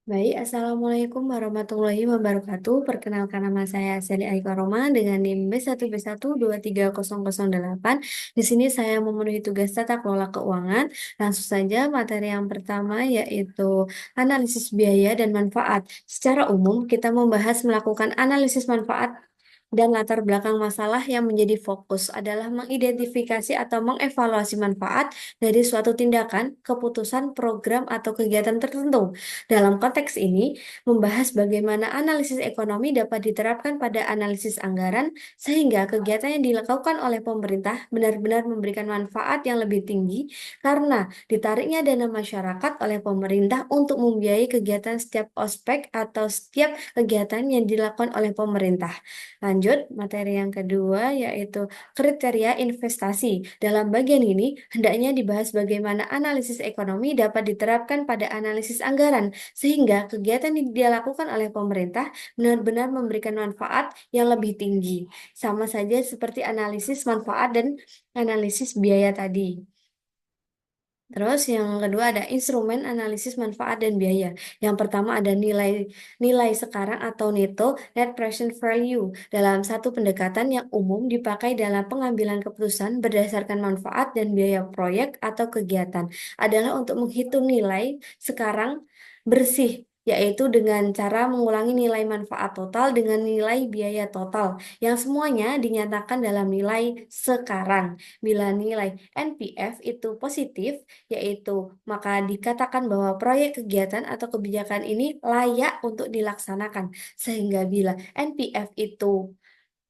Baik, Assalamualaikum warahmatullahi wabarakatuh. Perkenalkan nama saya Sally Aika Roma dengan NIM B1B1230008. Di sini saya memenuhi tugas tata kelola keuangan. Langsung saja materi yang pertama yaitu analisis biaya dan manfaat. Secara umum, kita membahas melakukan analisis manfaat dan latar belakang masalah yang menjadi fokus adalah mengidentifikasi atau mengevaluasi manfaat dari suatu tindakan, keputusan, program, atau kegiatan tertentu. Dalam konteks ini, membahas bagaimana analisis ekonomi dapat diterapkan pada analisis anggaran, sehingga kegiatan yang dilakukan oleh pemerintah benar-benar memberikan manfaat yang lebih tinggi karena ditariknya dana masyarakat oleh pemerintah untuk membiayai kegiatan setiap ospek atau setiap kegiatan yang dilakukan oleh pemerintah. Lanjut, materi yang kedua yaitu kriteria investasi. Dalam bagian ini, hendaknya dibahas bagaimana analisis ekonomi dapat diterapkan pada analisis anggaran, sehingga kegiatan yang dilakukan oleh pemerintah benar-benar memberikan manfaat yang lebih tinggi. Sama saja seperti analisis manfaat dan analisis biaya tadi. Terus yang kedua ada instrumen analisis manfaat dan biaya. Yang pertama ada nilai nilai sekarang atau NITO, Net Present Value. Dalam satu pendekatan yang umum dipakai dalam pengambilan keputusan berdasarkan manfaat dan biaya proyek atau kegiatan adalah untuk menghitung nilai sekarang bersih, yaitu dengan cara mengulangi nilai manfaat total dengan nilai biaya total yang semuanya dinyatakan dalam nilai sekarang. Bila nilai NPF itu positif, yaitu maka dikatakan bahwa proyek kegiatan atau kebijakan ini layak untuk dilaksanakan. Sehingga bila NPF itu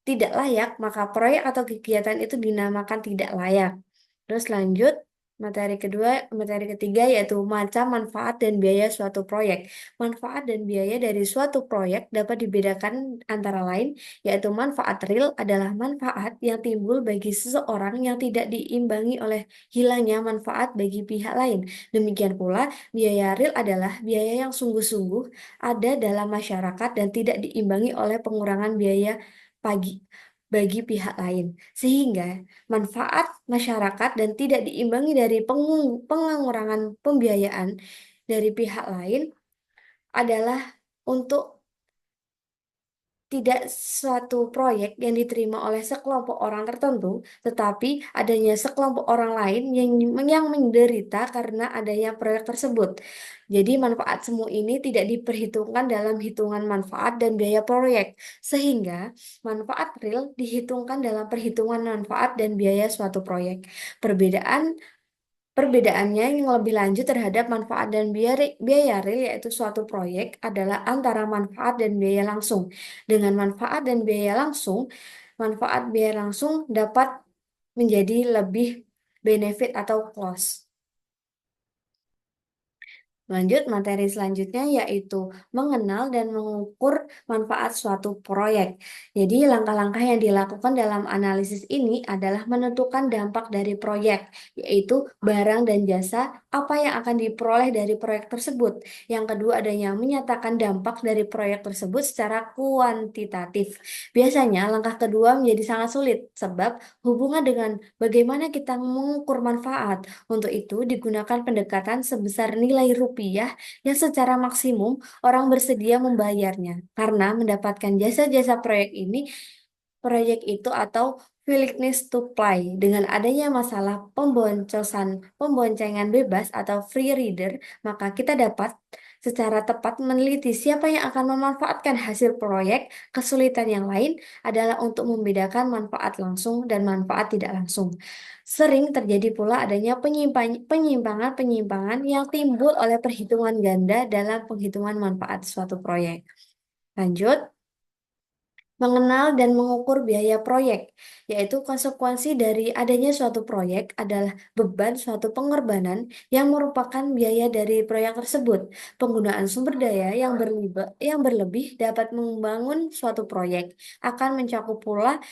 tidak layak, maka proyek atau kegiatan itu dinamakan tidak layak. Terus lanjut, materi ketiga yaitu macam manfaat dan biaya suatu proyek. Manfaat dan biaya dari suatu proyek dapat dibedakan antara lain, yaitu manfaat real adalah manfaat yang timbul bagi seseorang yang tidak diimbangi oleh hilangnya manfaat bagi pihak lain. Demikian pula, biaya real adalah biaya yang sungguh-sungguh ada dalam masyarakat dan tidak diimbangi oleh pengurangan biaya pagi bagi pihak lain. Sehingga manfaat masyarakat dan tidak diimbangi dari pengurangan pembiayaan dari pihak lain adalah untuk tidak suatu proyek yang diterima oleh sekelompok orang tertentu, tetapi adanya sekelompok orang lain yang menderita karena adanya proyek tersebut. Jadi manfaat semu ini tidak diperhitungkan dalam hitungan manfaat dan biaya proyek, sehingga manfaat real dihitungkan dalam perhitungan manfaat dan biaya suatu proyek. Perbedaannya yang lebih lanjut terhadap manfaat dan biaya real yaitu suatu proyek adalah antara manfaat dan biaya langsung. Dengan manfaat biaya langsung dapat menjadi lebih benefit atau cost. Lanjut, materi selanjutnya yaitu mengenal dan mengukur manfaat suatu proyek. Jadi, langkah-langkah yang dilakukan dalam analisis ini adalah menentukan dampak dari proyek, yaitu barang dan jasa apa yang akan diperoleh dari proyek tersebut. Yang kedua, adanya menyatakan dampak dari proyek tersebut secara kuantitatif. Biasanya, langkah kedua menjadi sangat sulit, sebab hubungan dengan bagaimana kita mengukur manfaat. Untuk itu, digunakan pendekatan sebesar nilai rupiah yang secara maksimum orang bersedia membayarnya karena mendapatkan jasa-jasa proyek itu atau willingness to play. Dengan adanya masalah pemboncengan bebas atau free rider, maka kita dapat secara tepat meneliti siapa yang akan memanfaatkan hasil proyek. Kesulitan yang lain adalah untuk membedakan manfaat langsung dan manfaat tidak langsung. Sering terjadi pula adanya penyimpangan-penyimpangan yang timbul oleh perhitungan ganda dalam penghitungan manfaat suatu proyek. Lanjut. Mengenal dan mengukur biaya proyek, yaitu konsekuensi dari adanya suatu proyek adalah beban suatu pengorbanan yang merupakan biaya dari proyek tersebut. Penggunaan sumber daya yang berlebih dapat membangun suatu proyek, akan mencakup pula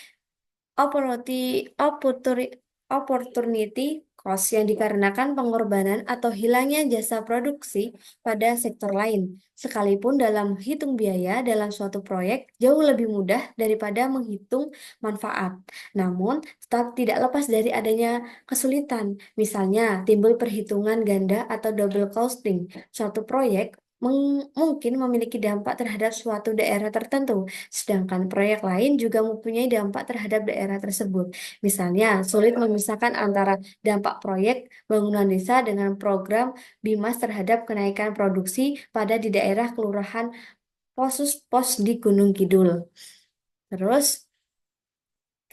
opportunity cost yang dikarenakan pengorbanan atau hilangnya jasa produksi pada sektor lain. Sekalipun dalam hitung biaya dalam suatu proyek jauh lebih mudah daripada menghitung manfaat. Namun, tetap tidak lepas dari adanya kesulitan. Misalnya, timbul perhitungan ganda atau double costing. Suatu proyek mungkin memiliki dampak terhadap suatu daerah tertentu, sedangkan proyek lain juga mempunyai dampak terhadap daerah tersebut. Misalnya, sulit memisahkan antara dampak proyek bangunan desa dengan program BIMAS terhadap kenaikan produksi pada di daerah kelurahan pos di Gunung Kidul. Terus,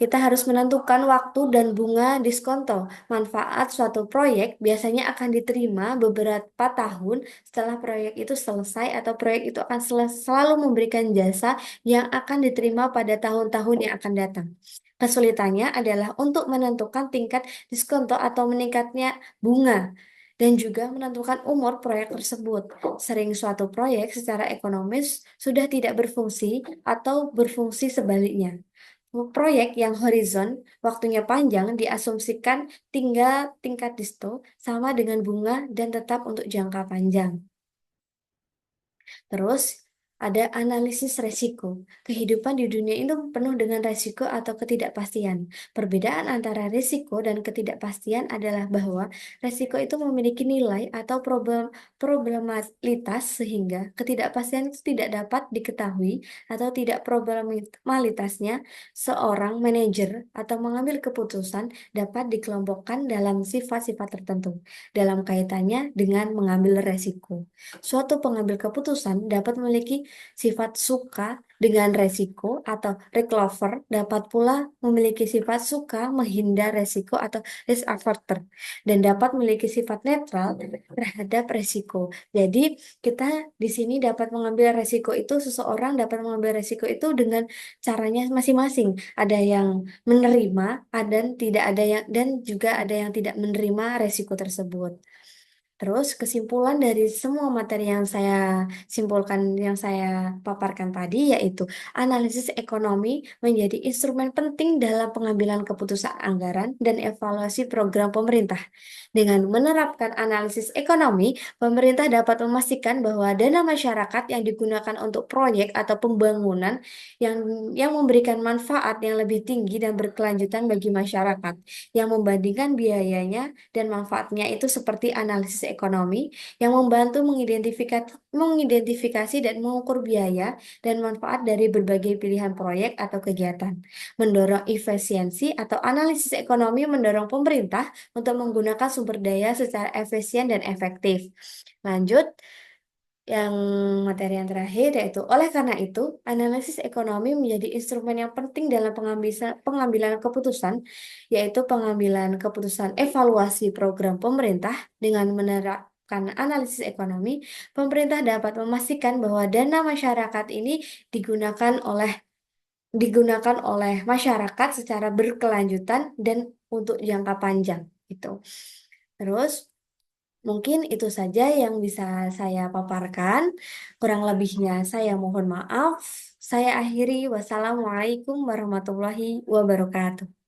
kita harus menentukan waktu dan bunga diskonto. Manfaat suatu proyek biasanya akan diterima beberapa tahun setelah proyek itu selesai atau proyek itu akan selalu memberikan jasa yang akan diterima pada tahun-tahun yang akan datang. Kesulitannya adalah untuk menentukan tingkat diskonto atau meningkatnya bunga dan juga menentukan umur proyek tersebut. Sering suatu proyek secara ekonomis sudah tidak berfungsi atau berfungsi sebaliknya. Proyek yang horizon waktunya panjang diasumsikan tinggal tingkat disto sama dengan bunga dan tetap untuk jangka panjang. Terus ada analisis resiko. Kehidupan di dunia itu penuh dengan resiko atau ketidakpastian. Perbedaan antara resiko dan ketidakpastian adalah bahwa resiko itu memiliki nilai atau probabilitas sehingga ketidakpastian itu tidak dapat diketahui atau tidak probabilitasnya seorang manajer atau mengambil keputusan dapat dikelompokkan dalam sifat-sifat tertentu dalam kaitannya dengan mengambil resiko. Suatu pengambil keputusan dapat memiliki sifat suka dengan resiko atau risk-averse, dapat pula memiliki sifat suka menghindar resiko atau risk averse, dan dapat memiliki sifat netral terhadap resiko. Jadi kita di sini dapat mengambil resiko itu, seseorang dapat mengambil resiko itu dengan caranya masing-masing. Ada yang menerima, dan juga ada yang tidak menerima resiko tersebut. Terus kesimpulan dari semua materi yang saya simpulkan, yang saya paparkan tadi, yaitu analisis ekonomi menjadi instrumen penting dalam pengambilan keputusan anggaran dan evaluasi program pemerintah. Dengan menerapkan analisis ekonomi, pemerintah dapat memastikan bahwa dana masyarakat yang digunakan untuk proyek atau pembangunan yang yang memberikan manfaat yang lebih tinggi dan berkelanjutan bagi masyarakat, yang membandingkan biayanya dan manfaatnya itu seperti analisis ekonomi yang membantu mengidentifikasi dan mengukur biaya dan manfaat dari berbagai pilihan proyek atau kegiatan. Mendorong efisiensi atau analisis ekonomi mendorong pemerintah untuk menggunakan sumber daya secara efisien dan efektif. Lanjut, yang materi yang terakhir yaitu oleh karena itu, analisis ekonomi menjadi instrumen yang penting dalam pengambilan keputusan, yaitu pengambilan keputusan evaluasi program pemerintah. Dengan menerapkan analisis ekonomi, pemerintah dapat memastikan bahwa dana masyarakat ini digunakan oleh masyarakat secara berkelanjutan dan untuk jangka panjang gitu. Terus mungkin itu saja yang bisa saya paparkan. Kurang lebihnya saya mohon maaf. Saya akhiri. Wassalamualaikum warahmatullahi wabarakatuh.